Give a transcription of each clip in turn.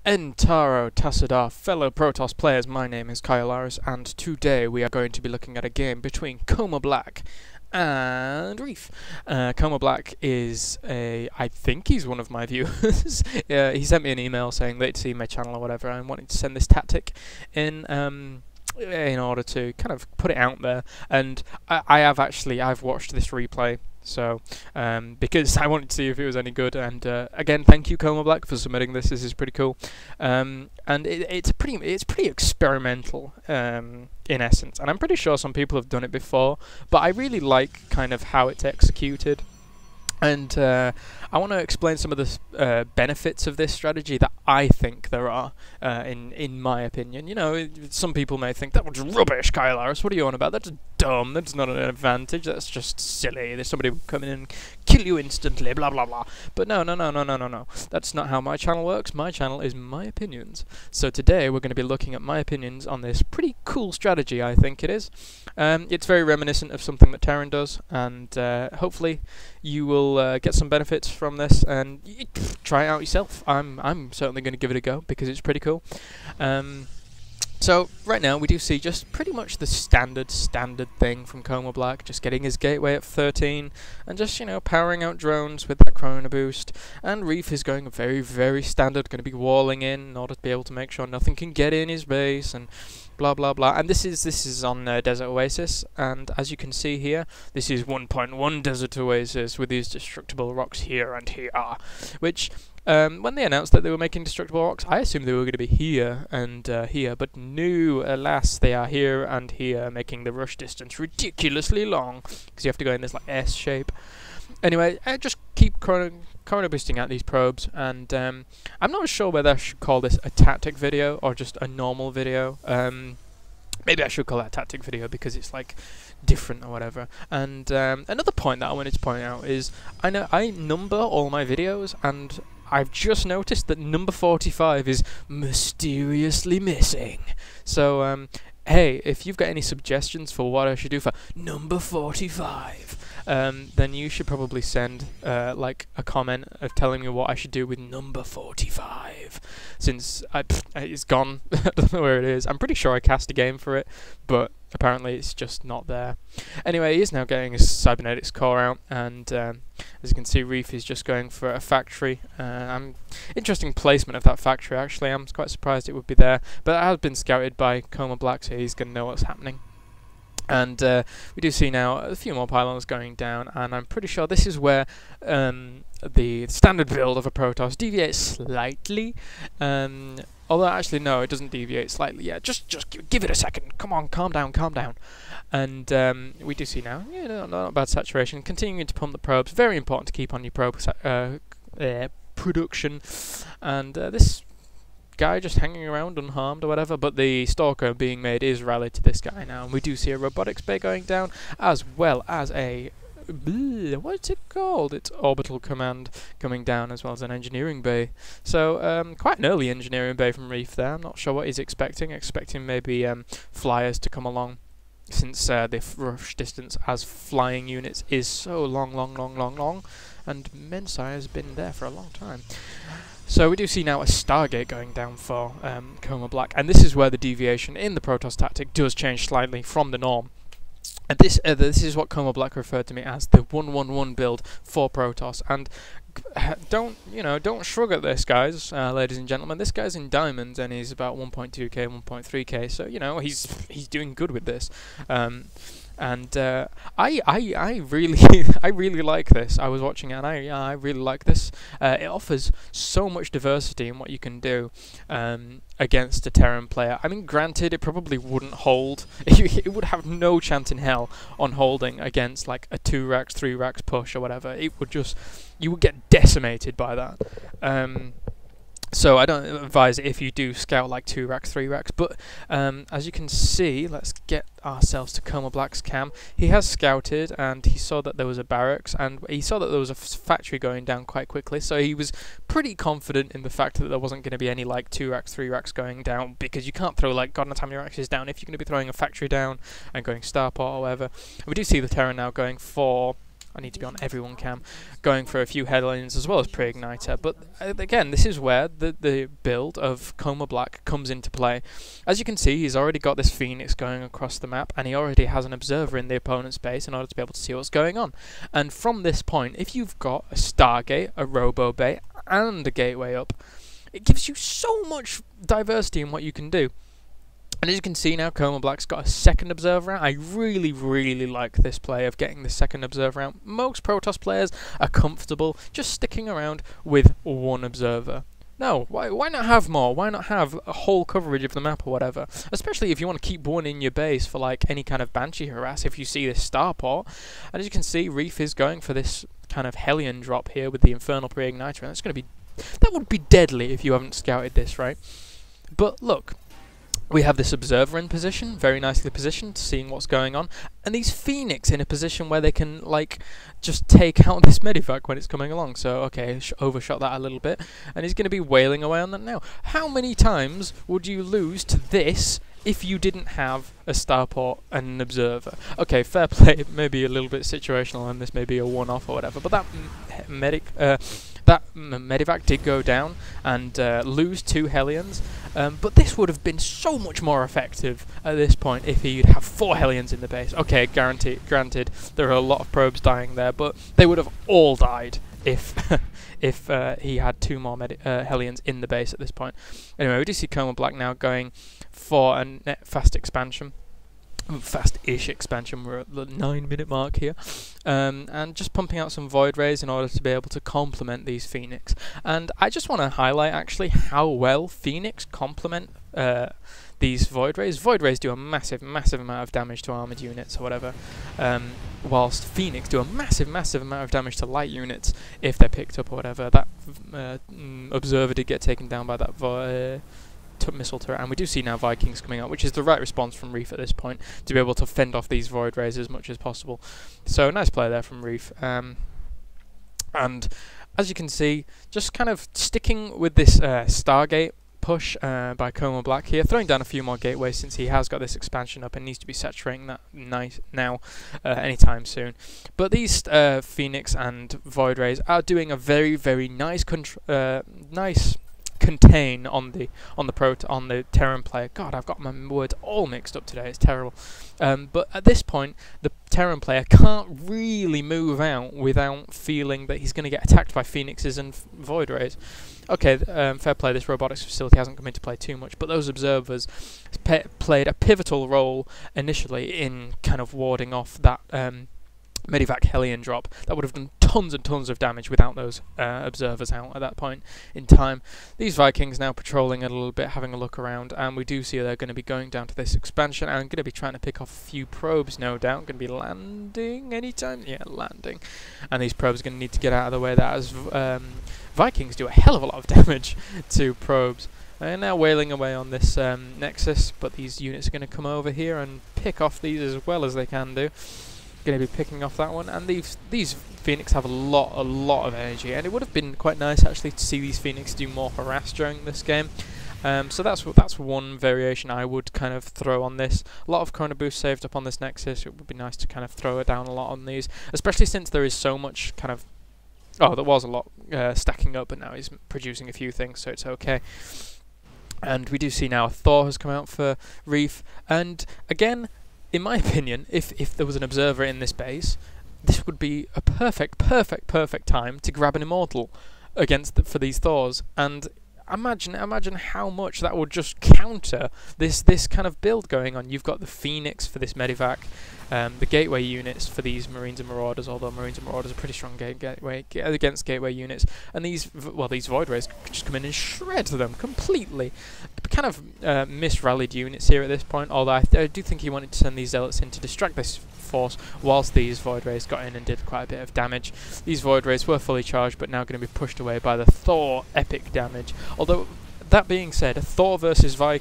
Entaro Tassadar, fellow Protoss players, my name is Kaelaris, and today we are going to be looking at a game between coMabLack and Reef. coMabLack is I think he's one of my viewers. He sent me an email saying that he'd seen my channel or whatever and wanted to send this tactic in order to kind of put it out there. And I've watched this replay. So, because I wanted to see if it was any good, and again, thank you coMabLack for submitting this. This is pretty cool, and it's pretty experimental in essence, and I'm pretty sure some people have done it before, but I really like kind of how it's executed. And I want to explain some of the benefits of this strategy that I think there are, in my opinion. You know, some people may think, that was rubbish, Kaelaris, what are you on about? That's dumb, that's not an advantage, that's just silly, there's somebody who will come in and kill you instantly, blah blah blah. But no, that's not how my channel works. My channel is my opinions. So today we're going to be looking at my opinions on this pretty cool strategy, I think it is. It's very reminiscent of something that Terran does, and hopefully you will get some benefits from this, and try it out yourself. I'm certainly going to give it a go because it's pretty cool. So right now we do see just pretty much the standard thing from coMabLack, just getting his gateway at 13 and just, you know, powering out drones with that chrono boost. And Reef is going very standard, going to be walling in order to be able to make sure nothing can get in his base and blah blah blah. And this is on Desert Oasis, and as you can see here, this is 1.1 Desert Oasis with these destructible rocks here and here, which when they announced that they were making destructible rocks, I assumed they were going to be here and here, but no, alas, they are here and here, making the rush distance ridiculously long, because you have to go in this like S shape. Anyway, I just keep chrono boosting out these probes, and I'm not sure whether I should call this a tactic video or just a normal video. Maybe I should call that a tactic video because it's like different or whatever. And another point that I wanted to point out is I number all my videos, and I've just noticed that number 45 is mysteriously missing. So hey, if you've got any suggestions for what I should do for number 45, then you should probably send like a comment of telling me what I should do with number 45, since it's gone. I don't know where it is. I'm pretty sure I cast a game for it, but apparently it's just not there. Anyway, he is now getting his cybernetics core out, and as you can see, Reef is just going for a factory. Interesting placement of that factory, actually. I'm quite surprised it would be there, but it has been scouted by coMabLack, so he's going to know what's happening. And we do see now a few more pylons going down, and I'm pretty sure this is where the standard build of a Protoss deviates slightly. Although actually no, it doesn't deviate slightly. Yeah, just give it a second. Come on, calm down. And we do see now, yeah, not bad saturation. Continuing to pump the probes. Very important to keep on your probe production. And this guy just hanging around unharmed or whatever, but the stalker being made is rallied to this guy now, and we do see a robotics bay going down, as well as a what's it called? It's orbital command coming down, as well as an engineering bay. So quite an early engineering bay from Reef there. I'm not sure what he's expecting. Maybe flyers to come along, since the rush distance as flying units is so long, and Mensa has been there for a long time. So we do see now a Stargate going down for coMabLack, and this is where the deviation in the Protoss tactic does change slightly from the norm. And this is what coMabLack referred to me as the 1-1-1 build for Protoss. And don't shrug at this, guys, ladies and gentlemen. This guy's in diamonds, and he's about 1.2k, 1.3k. So you know he's doing good with this. And I really like this. I was watching it, and I really like this. It offers so much diversity in what you can do against a Terran player. I mean, granted, it probably wouldn't hold. It would have no chance in hell on holding against like a 2 racks, 3 racks push or whatever. It would just, you would get decimated by that. So I don't advise it if you do scout like 2 racks, 3 racks, but as you can see, let's get ourselves to coMabLack's cam. He has scouted, and he saw that there was a barracks, and he saw that there was a factory going down quite quickly, so he was pretty confident in the fact that there wasn't going to be any like 2 racks, 3 racks going down, because you can't throw like God knows how many racks down if you're going to be throwing a factory down and going starport or whatever. And we do see the Terran now going for I need to be on everyone cam, going for a few Hellions as well as Pre-Igniter. But again, this is where the build of coMabLack comes into play. As you can see, he's already got this Phoenix going across the map, and he already has an observer in the opponent's base in order to be able to see what's going on. And from this point, if you've got a Stargate, a Robo Bay, and a Gateway up, it gives you so much diversity in what you can do. And as you can see now, coMabLack's got a second observer out. I really, really like this play of getting the second observer out. Most Protoss players are comfortable just sticking around with one observer. No, why not have more? Why not have a whole coverage of the map or whatever? Especially if you want to keep one in your base for like any kind of Banshee harass if you see this starport. And as you can see, Reef is going for this kind of Hellion drop here with the Infernal Pre-Igniter, and that would be deadly if you haven't scouted this, right? But look, we have this observer in position, very nicely positioned, seeing what's going on, and these Phoenix in a position where they can, like, just take out this Medivac when it's coming along. So, okay, overshot that a little bit, and he's going to be wailing away on that now. How many times would you lose to this if you didn't have a starport and an observer? Okay, fair play, maybe a little bit situational, and this may be a one-off or whatever, but that Medivac did go down and lose 2 Hellions, but this would have been so much more effective at this point if he'd have 4 Hellions in the base. Okay, granted, there are a lot of probes dying there, but they would have all died if if he had 2 more Hellions in the base at this point. Anyway, we do see coMabLack now going for a net fast expansion. Fast-ish expansion. We're at the 9-minute mark here, and just pumping out some Void Rays in order to be able to complement these Phoenix. And I just want to highlight actually how well Phoenix complement these Void Rays. Void Rays do a massive amount of damage to armored units or whatever, whilst Phoenix do a massive amount of damage to light units if they're picked up or whatever. That observer did get taken down by that missile turret, and we do see now Vikings coming out, which is the right response from Reef at this point to be able to fend off these Void Rays as much as possible. So nice play there from Reef. And as you can see, just kind of sticking with this Stargate push by coMabLack here, throwing down a few more gateways since he has got this expansion up and needs to be saturating that now anytime soon. But these Phoenix and Void Rays are doing a very nice contain on the Terran player. God, I've got my words all mixed up today. It's terrible. But at this point, the Terran player can't really move out without feeling that he's going to get attacked by Phoenixes and Void Rays. Okay, fair play. This robotics facility hasn't come into play too much, but those observers played a pivotal role initially in kind of warding off that Medivac Hellion drop. That would have done tons and tons of damage without those observers out at that point in time. These Vikings now patrolling a little bit, having a look around, and we do see they're going to be going down to this expansion and going to be trying to pick off a few probes, no doubt. Going to be landing anytime? Yeah, landing. And these probes are going to need to get out of the way. That as Vikings do a hell of a lot of damage to probes. They're now wailing away on this Nexus, but these units are going to come over here and pick off these as well as they can do. Going to be picking off that one, and these Phoenix have a lot of energy, and it would have been quite nice actually to see these Phoenix do more harass during this game. So that's one variation I would kind of throw on this. A lot of Chrono Boost saved up on this Nexus. It would be nice to kind of throw it down a lot on these, especially since there is so much kind of there was a lot stacking up, but now he's producing a few things, so it's okay. And we do see now Thor has come out for Reef, and again, in my opinion, if there was an observer in this base, this would be a perfect time to grab an Immortal for these Thors. And imagine how much that would just counter this kind of build going on. You've got the Phoenix for this Medivac, the Gateway units for these Marines and Marauders, although Marines and Marauders are pretty strong against Gateway units, and these Void Rays could just come in and shred them completely. Kind of misrallied units here at this point, although I do think he wanted to send these Zealots in to distract this force whilst these Void Rays got in and did quite a bit of damage. These Void Rays were fully charged, but now going to be pushed away by the Thor epic damage. Although, that being said, Thor versus Void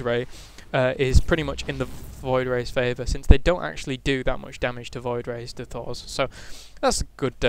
Ray is pretty much in the Void Ray's favour, since they don't actually do that much damage to Void Rays to Thors. So that's a good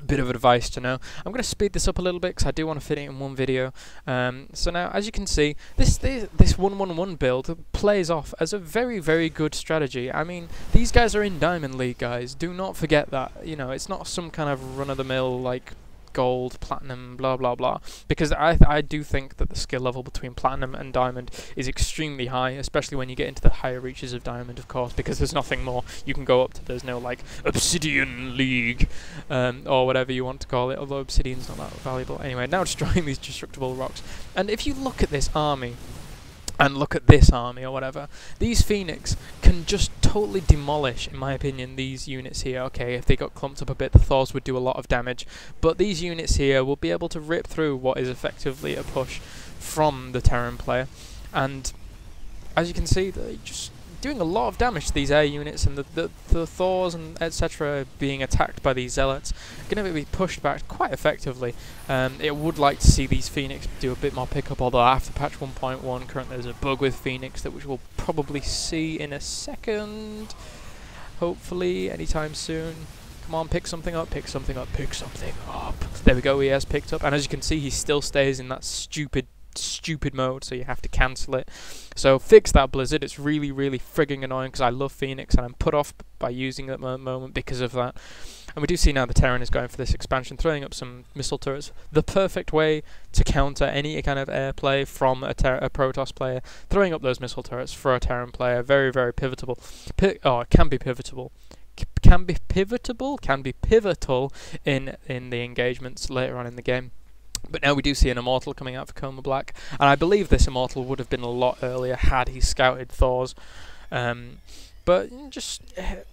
bit of advice to know. I'm going to speed this up a little bit because I do want to fit it in one video. So now, as you can see, this 1-1-1 build plays off as a very, very good strategy. I mean, these guys are in Diamond League, guys. Do not forget that. You know, it's not some kind of run-of-the-mill, like, gold, platinum, blah blah blah, because I do think that the skill level between platinum and diamond is extremely high, especially when you get into the higher reaches of diamond, of course, because there's nothing more you can go up to. There's no like Obsidian League or whatever you want to call it, although Obsidian's not that valuable. Anyway, now destroying these destructible rocks. And if you look at this army and look at this army or whatever, these Phoenix can just totally demolish, in my opinion, these units here. Okay, if they got clumped up a bit, the Thors would do a lot of damage, but these units here will be able to rip through what is effectively a push from the Terran player. And as you can see, they're just doing a lot of damage to these air units, and the Thors and etc. being attacked by these zealots are going to be pushed back quite effectively. It would like to see these Phoenix do a bit more pickup, although after patch 1.1 currently there's a bug with Phoenix which we'll probably see in a second, hopefully anytime soon. Come on, pick something up, pick something up, pick something up. There we go, he has picked up, and as you can see, he still stays in that stupid mode, so you have to cancel it. So fix that, Blizzard. It's really, really frigging annoying because I love Phoenix and I'm put off by using it at the moment because of that. And we do see now the Terran is going for this expansion, throwing up some missile turrets. The perfect way to counter any kind of airplay from a Protoss player, throwing up those missile turrets for a Terran player. Very, very pivotal. It can be pivotal. Can be pivotal in the engagements later on in the game. But now we do see an Immortal coming out for coMabLack, and I believe this Immortal would have been a lot earlier had he scouted Thors. But just,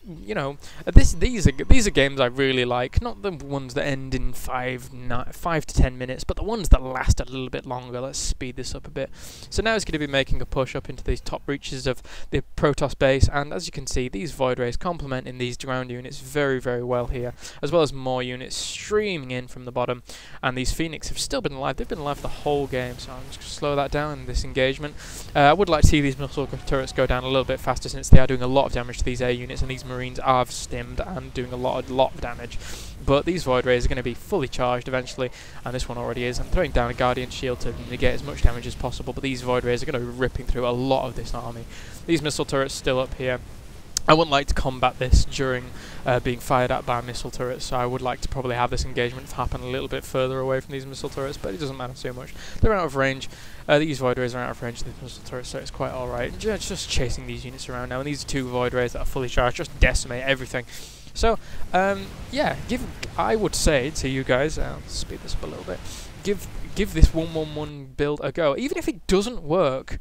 you know, these are games I really like, not the ones that end in 5 to 10 minutes, but the ones that last a little bit longer. Let's speed this up a bit. So now it's going to be making a push up into these top reaches of the Protoss base, and as you can see, these Void Rays complementing these ground units very, very well here, as well as more units streaming in from the bottom. And these Phoenix have still been alive. They've been alive the whole game, so I'm just going to slow that down in this engagement. I would like to see these missile turrets go down a little bit faster, since they are doing a lot of damage to these air units, and these Marines are stimmed and doing a lot of damage. But these Void Rays are going to be fully charged eventually, and this one already is. I'm throwing down a Guardian Shield to negate as much damage as possible, but these Void Rays are going to be ripping through a lot of this army. These missile turrets still up here. I wouldn't like to combat this during being fired at by missile turrets, so I would like to probably have this engagement happen a little bit further away from these missile turrets, but it doesn't matter too much. They're out of range. These Void Rays are out of range of these missile turrets, so it's quite alright. Just chasing these units around now, and these two Void Rays that are fully charged just decimate everything. So, yeah, I would say to you guys, I'll speed this up a little bit, give this 1-1-1 build a go. Even if it doesn't work,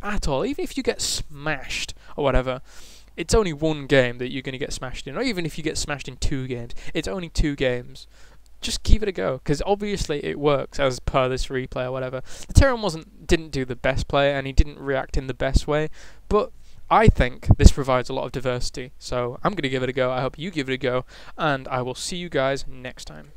at all, even if you get smashed or whatever, it's only one game that you're going to get smashed in, or even if you get smashed in 2 games, it's only 2 games. Just give it a go, because obviously it works as per this replay or whatever. The Terran didn't do the best play, and he didn't react in the best way, but I think this provides a lot of diversity, so I'm going to give it a go. I hope you give it a go, and I will see you guys next time.